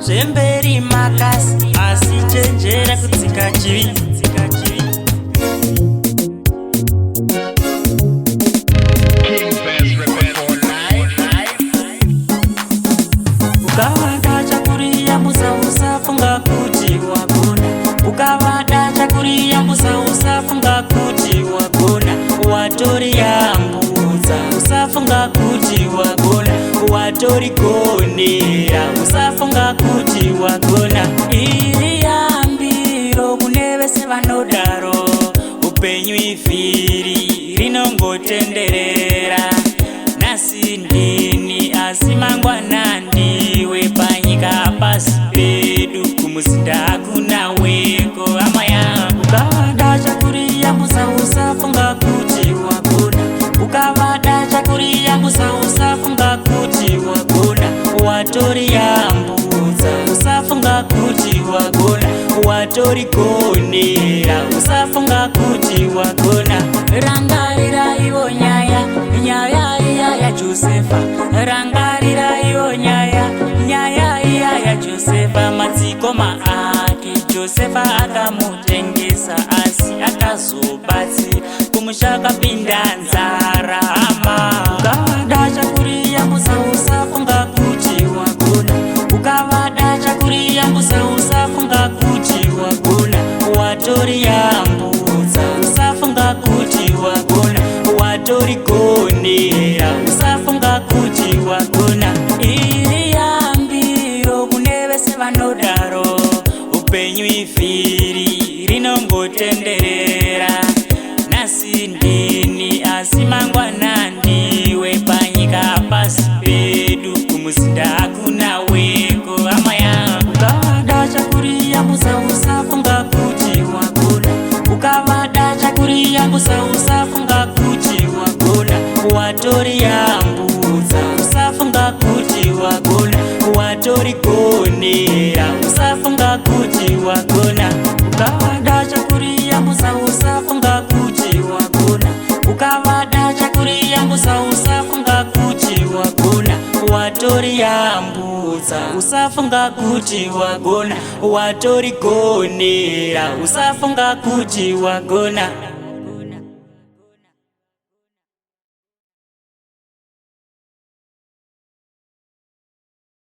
zvemberi makasi asi chenjera kutsika chivi. Ukavada chakuriya musa usafunga kuti wagona. Ukavada chakuriya musa usafunga kuti wagona. Watoriyambudza usafunga kuti wagona. Watorigonera usafunga kuti wagona. Iyambiro kune vese vanodaro upenyu ifiri rinongotenderera. Nhasi ndini asi mangwana ndiwe panyika pasi pedu kumuzinda hakuna weko hama yangu. Ukavada chakuriya musa usafunga kuti wagona. Ukavada chakuriya musa usafunga kuti wagona. Watoriyambudza usafunga kuti wagona. Watorigonera usafunga kuti wagona. Rangarira iwo nyaya iya ya Josefa. Rangarira iwo nyaya iya ya Josefa. Madzikoma ake Josefa akamutengesa asi akazobatsira kumusha kapinda nzara hama. Ukavada chakuriya musa usafunga kuti wagona. Ukavada chakuriya musa usafunga kuti wagona. Watoriyambudza usafunga kuti wagona. Watorigonera usafunga kuti wagona. Iyambiro kune vese vanodaro upenyu ifiri rinongotenderera. Nhasi ndini asi mangwana ndiwe panyika pasi pedu kumuzinda hakuna weko hama yangu. Ukavada chakuriya musa usafunga kuti wagona. Ukavada chakuriya musa usafunga kuti wagona. Watoriyambudza usafunga kuti wagona. Watorigonera usafunga kuti wagona. Ukavada chakuriya musa usafunga kuti wagona. Ukavada chakuriya musa usafunga kuti wagona. Watoriyambudza usafunga kuti wagona. Watorigonera usafunga kuti wagona.